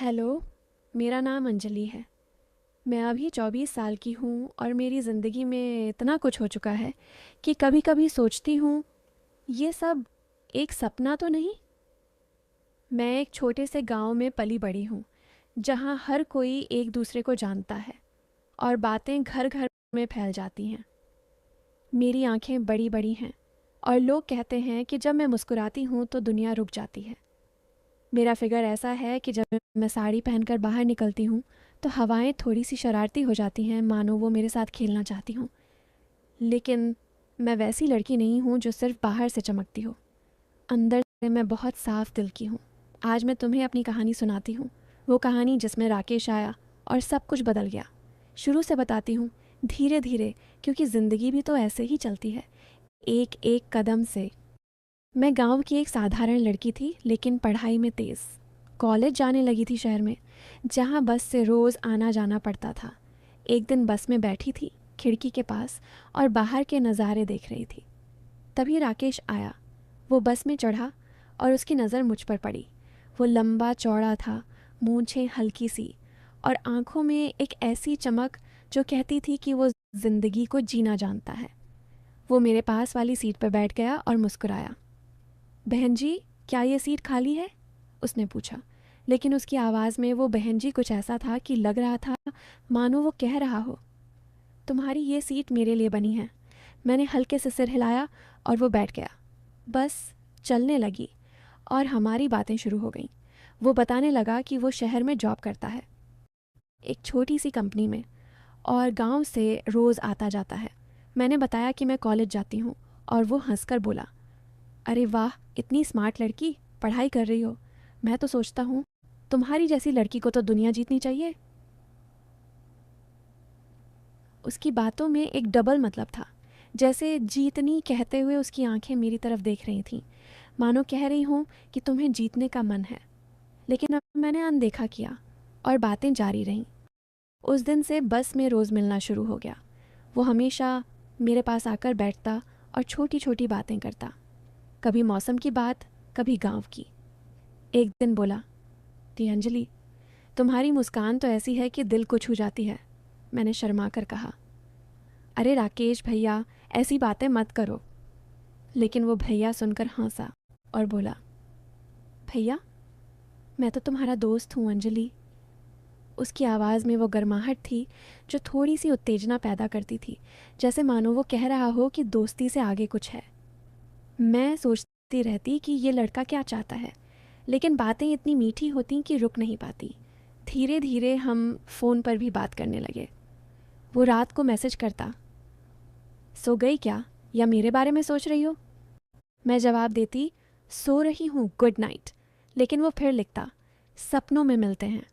Hello, मेरा नाम अंजलि है। मैं अभी 24 साल की हूँ और मेरी ज़िंदगी में इतना कुछ हो चुका है कि कभी-कभी सोचती हूँ, ये सब एक सपना तो नहीं? मैं एक छोटे से गांव में पली बड़ी हूँ, जहाँ हर कोई एक दूसरे को जानता है और बातें घर-घर में फैल जाती हैं। मेरी आंखें बड़ी-बड़ी हैं और लोग कहते हैं कि जब मैं मुस्कुराती हूँ तो दुनिया रुक जाती है। मेरा फिगर ऐसा है कि जब मैं साड़ी पहनकर बाहर निकलती हूँ तो हवाएं थोड़ी सी शरारती हो जाती हैं, मानो वो मेरे साथ खेलना चाहती हूँ। लेकिन मैं वैसी लड़की नहीं हूँ जो सिर्फ बाहर से चमकती हो। अंदर से मैं बहुत साफ दिल की हूँ। आज मैं तुम्हें अपनी कहानी सुनाती हूँ, वो कहानी जिसमें राकेश आया और सब कुछ बदल गया। शुरू से बताती हूँ, धीरे धीरे, क्योंकि ज़िंदगी भी तो ऐसे ही चलती है, एक एक कदम से। मैं गांव की एक साधारण लड़की थी, लेकिन पढ़ाई में तेज़। कॉलेज जाने लगी थी शहर में, जहाँ बस से रोज़ आना जाना पड़ता था। एक दिन बस में बैठी थी, खिड़की के पास, और बाहर के नज़ारे देख रही थी। तभी राकेश आया। वो बस में चढ़ा और उसकी नज़र मुझ पर पड़ी। वो लंबा चौड़ा था, मूंछें हल्की सी, और आंखों में एक ऐसी चमक जो कहती थी कि वो ज़िंदगी को जीना जानता है। वो मेरे पास वाली सीट पर बैठ गया और मुस्कुराया। बहन जी, क्या ये सीट खाली है? उसने पूछा, लेकिन उसकी आवाज़ में वो बहन जी कुछ ऐसा था कि लग रहा था मानो वो कह रहा हो, तुम्हारी ये सीट मेरे लिए बनी है। मैंने हल्के से सिर हिलाया और वो बैठ गया। बस चलने लगी और हमारी बातें शुरू हो गईं। वो बताने लगा कि वो शहर में जॉब करता है, एक छोटी सी कंपनी में, और गांव से रोज़ आता जाता है। मैंने बताया कि मैं कॉलेज जाती हूँ, और वो हंसकर बोला, अरे वाह, इतनी स्मार्ट लड़की, पढ़ाई कर रही हो। मैं तो सोचता हूँ तुम्हारी जैसी लड़की को तो दुनिया जीतनी चाहिए। उसकी बातों में एक डबल मतलब था, जैसे जीतनी कहते हुए उसकी आंखें मेरी तरफ देख रही थीं, मानो कह रही हूँ कि तुम्हें जीतने का मन है। लेकिन अब मैंने अनदेखा किया और बातें जारी रहीं। उस दिन से बस में रोज़ मिलना शुरू हो गया। वो हमेशा मेरे पास आकर बैठता और छोटी छोटी बातें करता, कभी मौसम की बात, कभी गांव की। एक दिन बोला, ती अंजलि, तुम्हारी मुस्कान तो ऐसी है कि दिल को छू जाती है। मैंने शर्मा कर कहा, अरे राकेश भैया, ऐसी बातें मत करो। लेकिन वो भैया सुनकर हंसा और बोला, भैया, मैं तो तुम्हारा दोस्त हूँ अंजलि। उसकी आवाज़ में वो गर्माहट थी जो थोड़ी सी उत्तेजना पैदा करती थी, जैसे मानो वो कह रहा हो कि दोस्ती से आगे कुछ है। मैं सोचती रहती कि ये लड़का क्या चाहता है, लेकिन बातें इतनी मीठी होती कि रुक नहीं पाती। धीरे धीरे हम फ़ोन पर भी बात करने लगे। वो रात को मैसेज करता, सो गई क्या, या मेरे बारे में सोच रही हो? मैं जवाब देती, सो रही हूँ, गुड नाइट। लेकिन वो फिर लिखता, सपनों में मिलते हैं।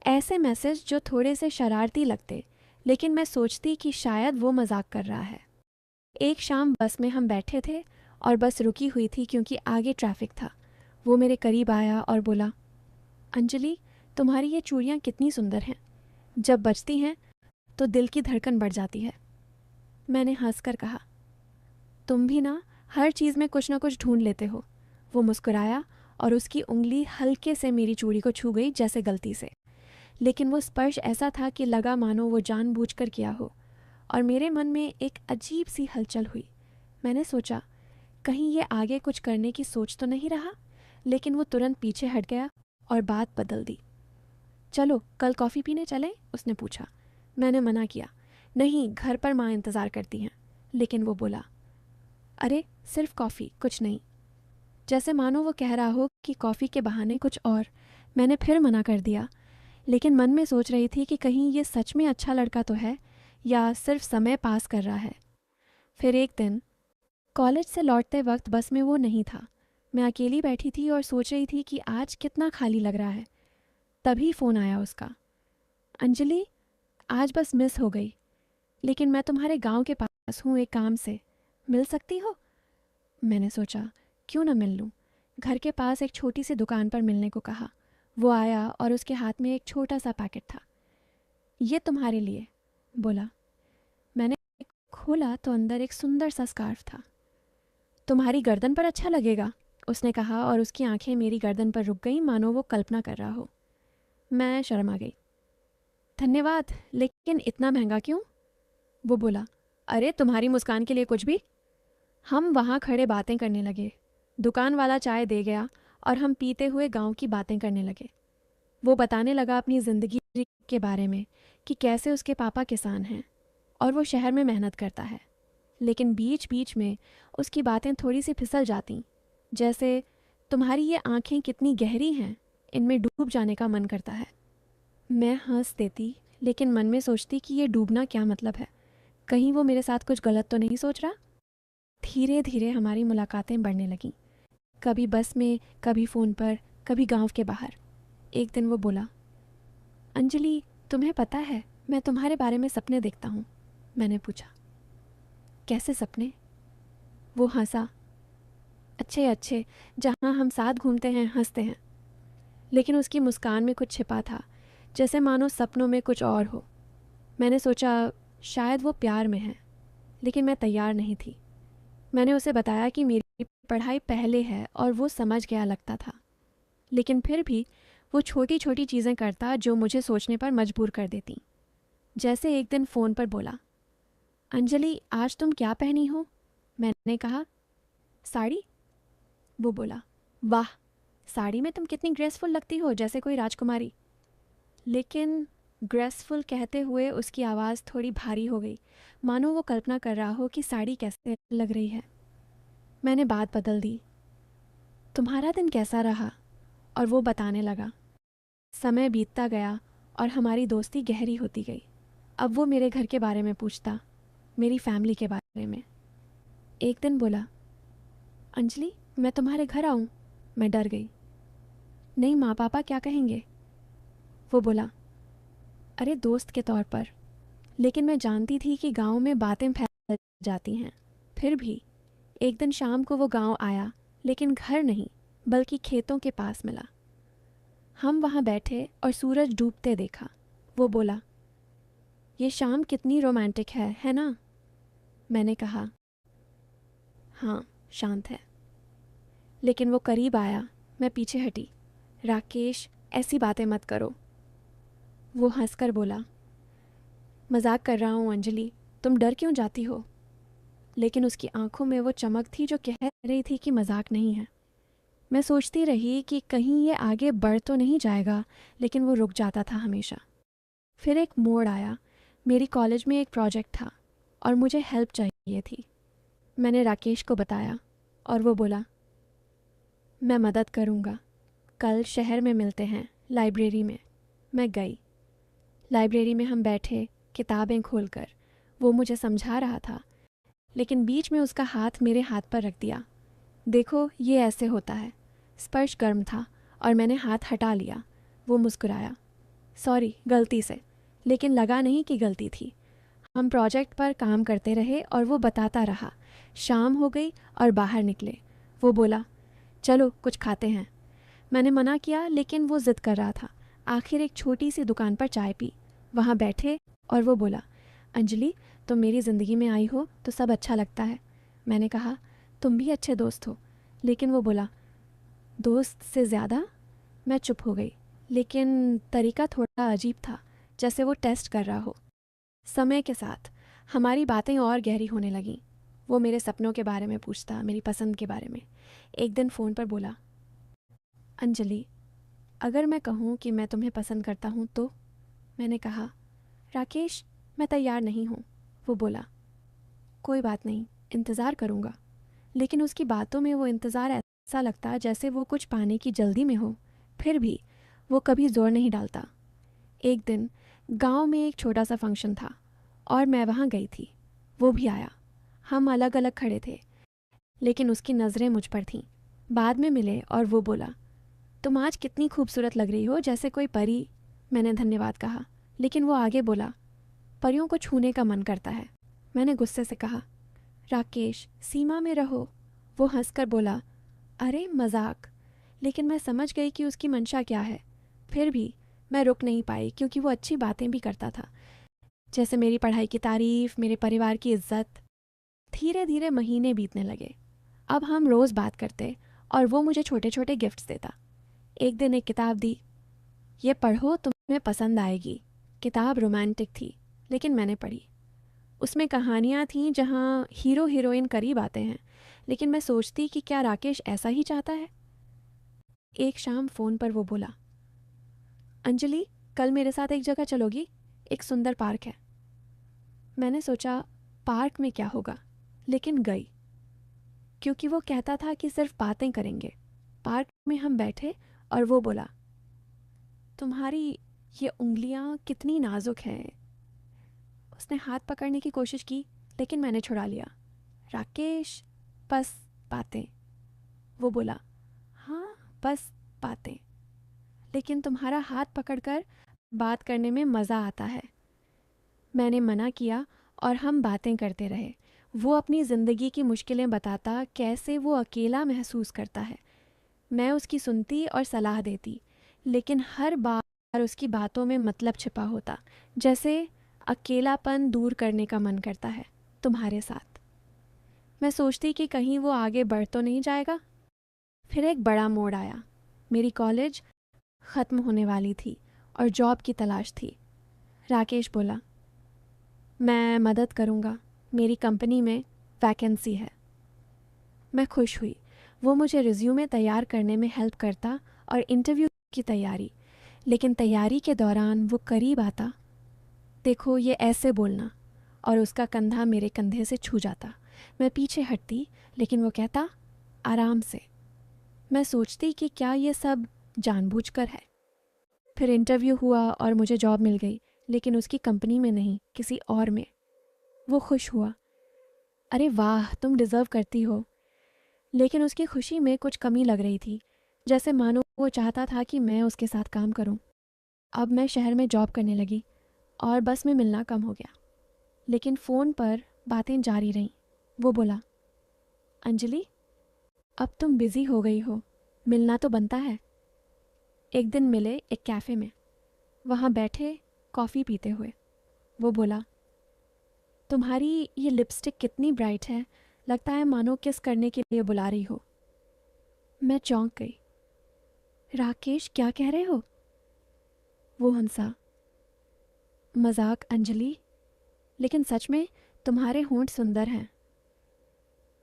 ऐसे मैसेज जो थोड़े से शरारती लगते, लेकिन मैं सोचती कि शायद वो मजाक कर रहा है। एक शाम बस में हम बैठे थे और बस रुकी हुई थी क्योंकि आगे ट्रैफिक था। वो मेरे करीब आया और बोला, अंजलि, तुम्हारी ये चूड़ियाँ कितनी सुंदर हैं। जब बजती हैं तो दिल की धड़कन बढ़ जाती है। मैंने हंसकर कहा, तुम भी ना हर चीज़ में कुछ ना कुछ ढूंढ लेते हो। वो मुस्कुराया और उसकी उंगली हल्के से मेरी चूड़ी को छू गई, जैसे गलती से। लेकिन वो स्पर्श ऐसा था कि लगा मानो वो जानबूझकर किया हो, और मेरे मन में एक अजीब सी हलचल हुई। मैंने सोचा, कहीं ये आगे कुछ करने की सोच तो नहीं रहा। लेकिन वो तुरंत पीछे हट गया और बात बदल दी। चलो कल कॉफ़ी पीने चलें, उसने पूछा। मैंने मना किया, नहीं, घर पर माँ इंतज़ार करती हैं। लेकिन वो बोला, अरे सिर्फ कॉफ़ी, कुछ नहीं। जैसे मानो वो कह रहा हो कि कॉफ़ी के बहाने कुछ और। मैंने फिर मना कर दिया, लेकिन मन में सोच रही थी कि कहीं ये सच में अच्छा लड़का तो है, या सिर्फ समय पास कर रहा है। फिर एक दिन कॉलेज से लौटते वक्त बस में वो नहीं था। मैं अकेली बैठी थी और सोच रही थी कि आज कितना खाली लग रहा है। तभी फ़ोन आया उसका, अंजलि, आज बस मिस हो गई, लेकिन मैं तुम्हारे गांव के पास हूँ, एक काम से। मिल सकती हो? मैंने सोचा, क्यों ना मिल लूँ। घर के पास एक छोटी सी दुकान पर मिलने को कहा। वो आया और उसके हाथ में एक छोटा सा पैकेट था। ये तुम्हारे लिए, बोला। मैंने खोला तो अंदर एक सुंदर सा स्कार्फ था। तुम्हारी गर्दन पर अच्छा लगेगा, उसने कहा, और उसकी आंखें मेरी गर्दन पर रुक गईं, मानो वो कल्पना कर रहा हो। मैं शर्म आ गई। धन्यवाद, लेकिन इतना महंगा क्यों? वो बोला, अरे तुम्हारी मुस्कान के लिए कुछ भी। हम वहाँ खड़े बातें करने लगे। दुकान वाला चाय दे गया और हम पीते हुए गांव की बातें करने लगे। वो बताने लगा अपनी ज़िंदगी के बारे में कि कैसे उसके पापा किसान हैं और वो शहर में मेहनत करता है। लेकिन बीच बीच में उसकी बातें थोड़ी सी फिसल जाती, जैसे तुम्हारी ये आंखें कितनी गहरी हैं, इनमें डूब जाने का मन करता है। मैं हंस देती, लेकिन मन में सोचती कि ये डूबना क्या मतलब है, कहीं वो मेरे साथ कुछ गलत तो नहीं सोच रहा। धीरे धीरे हमारी मुलाकातें बढ़ने लगीं, कभी बस में, कभी फ़ोन पर, कभी गांव के बाहर। एक दिन वो बोला, अंजलि तुम्हें पता है मैं तुम्हारे बारे में सपने देखता हूँ। मैंने पूछा, कैसे सपने? वो हंसा, अच्छे अच्छे, जहाँ हम साथ घूमते हैं, हंसते हैं। लेकिन उसकी मुस्कान में कुछ छिपा था, जैसे मानो सपनों में कुछ और हो। मैंने सोचा शायद वो प्यार में है, लेकिन मैं तैयार नहीं थी। मैंने उसे बताया कि मेरी पढ़ाई पहले है और वो समझ गया लगता था। लेकिन फिर भी वो छोटी छोटी चीज़ें करता जो मुझे सोचने पर मजबूर कर देती। जैसे एक दिन फ़ोन पर बोला, अंजलि आज तुम क्या पहनी हो? मैंने कहा, साड़ी। वो बोला, वाह, साड़ी में तुम कितनी ग्रेसफुल लगती हो, जैसे कोई राजकुमारी। लेकिन ग्रेसफुल कहते हुए उसकी आवाज़ थोड़ी भारी हो गई, मानो वो कल्पना कर रहा हो कि साड़ी कैसे लग रही है। मैंने बात बदल दी, तुम्हारा दिन कैसा रहा? और वो बताने लगा। समय बीतता गया और हमारी दोस्ती गहरी होती गई। अब वो मेरे घर के बारे में पूछता, मेरी फैमिली के बारे में। एक दिन बोला, अंजलि मैं तुम्हारे घर आऊँ? मैं डर गई। नहीं, माँ पापा क्या कहेंगे? वो बोला, अरे दोस्त के तौर पर। लेकिन मैं जानती थी कि गांव में बातें फैल जाती हैं। फिर भी एक दिन शाम को वो गांव आया, लेकिन घर नहीं, बल्कि खेतों के पास मिला। हम वहाँ बैठे और सूरज डूबते देखा। वो बोला, ये शाम कितनी रोमांटिक है ना? मैंने कहा, हाँ शांत है। लेकिन वो करीब आया, मैं पीछे हटी। राकेश ऐसी बातें मत करो। वो हंसकर बोला, मजाक कर रहा हूँ अंजलि, तुम डर क्यों जाती हो? लेकिन उसकी आंखों में वो चमक थी जो कह रही थी कि मजाक नहीं है। मैं सोचती रही कि कहीं ये आगे बढ़ तो नहीं जाएगा, लेकिन वो रुक जाता था हमेशा। फिर एक मोड़ आया। मेरी कॉलेज में एक प्रोजेक्ट था और मुझे हेल्प चाहिए थी। मैंने राकेश को बताया और वो बोला, मैं मदद करूँगा, कल शहर में मिलते हैं, लाइब्रेरी में। मैं गई। लाइब्रेरी में हम बैठे, किताबें खोलकर। वो मुझे समझा रहा था, लेकिन बीच में उसका हाथ मेरे हाथ पर रख दिया। देखो ये ऐसे होता है। स्पर्श गर्म था और मैंने हाथ हटा लिया। वो मुस्कुराया, सॉरी, गलती से। लेकिन लगा नहीं कि गलती थी। हम प्रोजेक्ट पर काम करते रहे और वो बताता रहा। शाम हो गई और बाहर निकले। वो बोला, चलो कुछ खाते हैं। मैंने मना किया, लेकिन वो ज़िद कर रहा था। आखिर एक छोटी सी दुकान पर चाय पी, वहाँ बैठे और वो बोला, अंजलि तुम मेरी ज़िंदगी में आई हो तो सब अच्छा लगता है। मैंने कहा, तुम भी अच्छे दोस्त हो। लेकिन वो बोला, दोस्त से ज़्यादा? मैं चुप हो गई, लेकिन तरीका थोड़ा अजीब था, जैसे वो टेस्ट कर रहा हो। समय के साथ हमारी बातें और गहरी होने लगीं। वो मेरे सपनों के बारे में पूछता, मेरी पसंद के बारे में। एक दिन फ़ोन पर बोला, अंजलि अगर मैं कहूँ कि मैं तुम्हें पसंद करता हूँ तो? मैंने कहा, राकेश मैं तैयार नहीं हूँ। वो बोला, कोई बात नहीं, इंतज़ार करूँगा। लेकिन उसकी बातों में वो इंतज़ार ऐसा लगता जैसे वो कुछ पाने की जल्दी में हो। फिर भी वो कभी ज़ोर नहीं डालता। एक दिन गांव में एक छोटा सा फंक्शन था और मैं वहाँ गई थी। वो भी आया। हम अलग अलग खड़े थे, लेकिन उसकी नज़रें मुझ पर थीं। बाद में मिले और वो बोला, तुम आज कितनी खूबसूरत लग रही हो, जैसे कोई परी। मैंने धन्यवाद कहा, लेकिन वो आगे बोला, परियों को छूने का मन करता है। मैंने गुस्से से कहा, राकेश सीमा में रहो। वो हंसकर बोला, अरे मजाक। लेकिन मैं समझ गई कि उसकी मंशा क्या है। फिर भी मैं रुक नहीं पाई, क्योंकि वो अच्छी बातें भी करता था, जैसे मेरी पढ़ाई की तारीफ, मेरे परिवार की इज्जत। धीरे धीरे महीने बीतने लगे। अब हम रोज़ बात करते और वो मुझे छोटे छोटे गिफ्ट्स देता। एक दिन एक किताब दी, ये पढ़ो, तुम्हें पसंद आएगी। किताब रोमांटिक थी, लेकिन मैंने पढ़ी। उसमें कहानियाँ थीं जहाँ हीरो हीरोइन करीब आते हैं, लेकिन मैं सोचती कि क्या राकेश ऐसा ही चाहता है। एक शाम फ़ोन पर वो बोला, अंजलि, कल मेरे साथ एक जगह चलोगी? एक सुंदर पार्क है। मैंने सोचा पार्क में क्या होगा, लेकिन गई, क्योंकि वो कहता था कि सिर्फ बातें करेंगे। पार्क में हम बैठे और वो बोला, तुम्हारी ये उंगलियां कितनी नाजुक हैं। उसने हाथ पकड़ने की कोशिश की, लेकिन मैंने छुड़ा लिया। राकेश, बस बातें। वो बोला, हाँ बस बातें, लेकिन तुम्हारा हाथ पकड़कर बात करने में मज़ा आता है। मैंने मना किया और हम बातें करते रहे। वो अपनी ज़िंदगी की मुश्किलें बताता, कैसे वो अकेला महसूस करता है। मैं उसकी सुनती और सलाह देती, लेकिन हर बार उसकी बातों में मतलब छिपा होता, जैसे अकेलापन दूर करने का मन करता है तुम्हारे साथ। मैं सोचती कि कहीं वो आगे बढ़ तो नहीं जाएगा। फिर एक बड़ा मोड़ आया। मेरी कॉलेज ख़त्म होने वाली थी और जॉब की तलाश थी। राकेश बोला, मैं मदद करूँगा, मेरी कंपनी में वैकेंसी है। मैं खुश हुई। वो मुझे रिज्यूमे तैयार करने में हेल्प करता और इंटरव्यू की तैयारी। लेकिन तैयारी के दौरान वो करीब आता, देखो ये ऐसे बोलना, और उसका कंधा मेरे कंधे से छू जाता। मैं पीछे हटती, लेकिन वो कहता, आराम से। मैं सोचती कि क्या ये सब जानबूझकर है। फिर इंटरव्यू हुआ और मुझे जॉब मिल गई, लेकिन उसकी कंपनी में नहीं, किसी और में। वो खुश हुआ, अरे वाह, तुम डिज़र्व करती हो। लेकिन उसकी खुशी में कुछ कमी लग रही थी, जैसे मानो वो चाहता था कि मैं उसके साथ काम करूं। अब मैं शहर में जॉब करने लगी और बस में मिलना कम हो गया, लेकिन फ़ोन पर बातें जारी रहीं। वो बोला, अंजलि, अब तुम बिज़ी हो गई हो, मिलना तो बनता है। एक दिन मिले एक कैफ़े में, वहाँ बैठे कॉफ़ी पीते हुए। वो बोला, तुम्हारी ये लिपस्टिक कितनी ब्राइट है, लगता है मानो किस करने के लिए बुला रही हो। मैं चौंक गई। राकेश, क्या कह रहे हो? वो हंसा, मजाक अंजलि, लेकिन सच में तुम्हारे होंठ सुंदर हैं।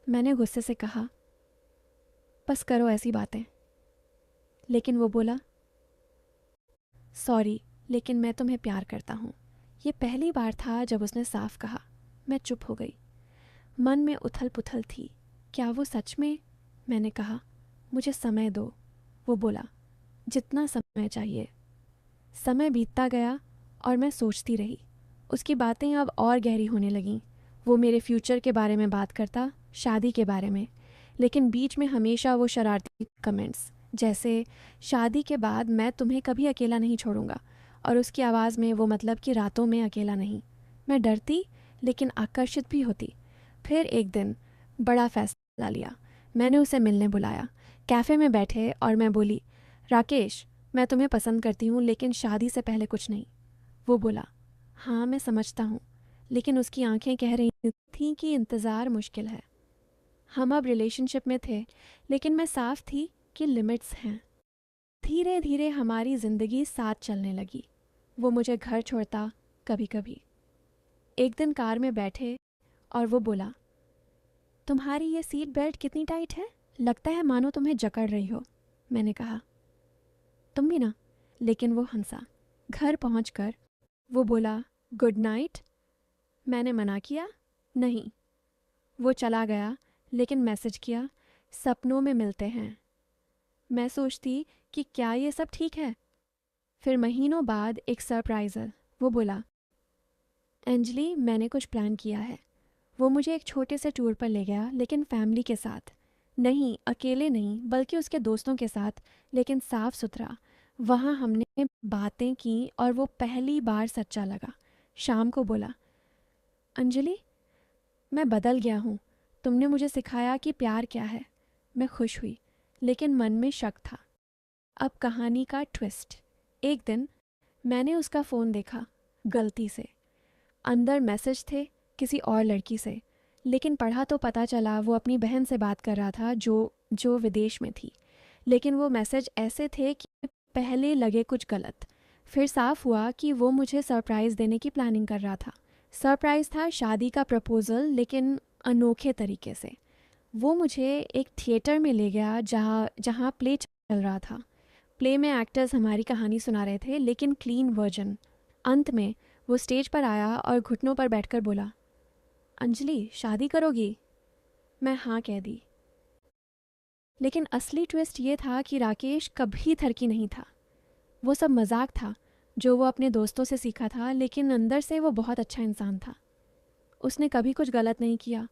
मैंने गुस्से से कहा, बस करो ऐसी बातें। लेकिन वो बोला, सॉरी, लेकिन मैं तुम्हें प्यार करता हूँ। ये पहली बार था जब उसने साफ कहा। मैं चुप हो गई। मन में उथल पुथल थी। क्या वो सच में? मैंने कहा, मुझे समय दो। वो बोला, जितना समय चाहिए। समय बीतता गया और मैं सोचती रही। उसकी बातें अब और गहरी होने लगीं। वो मेरे फ्यूचर के बारे में बात करता, शादी के बारे में, लेकिन बीच में हमेशा वो शरारती कमेंट्स, जैसे शादी के बाद मैं तुम्हें कभी अकेला नहीं छोड़ूंगा, और उसकी आवाज़ में वो मतलब कि रातों में अकेला नहीं। मैं डरती, लेकिन आकर्षित भी होती। फिर एक दिन बड़ा फैसला लिया। मैंने उसे मिलने बुलाया। कैफ़े में बैठे और मैं बोली, राकेश, मैं तुम्हें पसंद करती हूँ, लेकिन शादी से पहले कुछ नहीं। वो बोला, हाँ मैं समझता हूँ, लेकिन उसकी आंखें कह रही थीं कि इंतज़ार मुश्किल है। हम अब रिलेशनशिप में थे, लेकिन मैं साफ थी कि लिमिट्स हैं। धीरे धीरे हमारी ज़िंदगी साथ चलने लगी। वो मुझे घर छोड़ता कभी कभी। एक दिन कार में बैठे और वो बोला, तुम्हारी ये सीट बेल्ट कितनी टाइट है, लगता है मानो तुम्हें जकड़ रही हो। मैंने कहा, तुम भी ना। लेकिन वो हंसा। घर पहुंचकर वो बोला, गुड नाइट। मैंने मना किया, नहीं। वो चला गया, लेकिन मैसेज किया, सपनों में मिलते हैं। मैं सोचती कि क्या ये सब ठीक है। फिर महीनों बाद एक सरप्राइज़र। वो बोला, अंजलि, मैंने कुछ प्लान किया है। वो मुझे एक छोटे से टूर पर ले गया, लेकिन फैमिली के साथ नहीं, अकेले नहीं, बल्कि उसके दोस्तों के साथ, लेकिन साफ सुथरा। वहाँ हमने बातें की और वो पहली बार सच्चा लगा। शाम को बोला, अंजलि, मैं बदल गया हूँ। तुमने मुझे सिखाया कि प्यार क्या है। मैं खुश हुई, लेकिन मन में शक था। अब कहानी का ट्विस्ट। एक दिन मैंने उसका फ़ोन देखा, गलती से। अंदर मैसेज थे किसी और लड़की से, लेकिन पढ़ा तो पता चला वो अपनी बहन से बात कर रहा था जो विदेश में थी। लेकिन वो मैसेज ऐसे थे कि पहले लगे कुछ गलत, फिर साफ हुआ कि वो मुझे सरप्राइज़ देने की प्लानिंग कर रहा था। सरप्राइज़ था शादी का प्रपोज़ल, लेकिन अनोखे तरीके से। वो मुझे एक थिएटर में ले गया जहाँ जहाँ प्ले चल रहा था। प्ले में एक्टर्स हमारी कहानी सुना रहे थे, लेकिन क्लीन वर्जन। अंत में वो स्टेज पर आया और घुटनों पर बैठकर बोला, अंजलि, शादी करोगी? मैं हाँ कह दी। लेकिन असली ट्विस्ट ये था कि राकेश कभी थरकी नहीं था। वो सब मजाक था जो वो अपने दोस्तों से सीखा था, लेकिन अंदर से वो बहुत अच्छा इंसान था। उसने कभी कुछ गलत नहीं किया,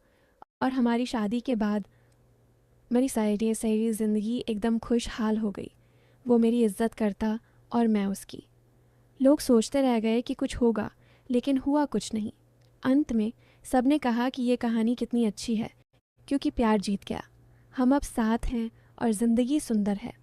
और हमारी शादी के बाद मेरी सारी सारी ज़िंदगी एकदम खुशहाल हो गई। वो मेरी इज्जत करता और मैं उसकी। लोग सोचते रह गए कि कुछ होगा, लेकिन हुआ कुछ नहीं। अंत में सबने कहा कि ये कहानी कितनी अच्छी है, क्योंकि प्यार जीत गया। हम अब साथ हैं और ज़िंदगी सुंदर है।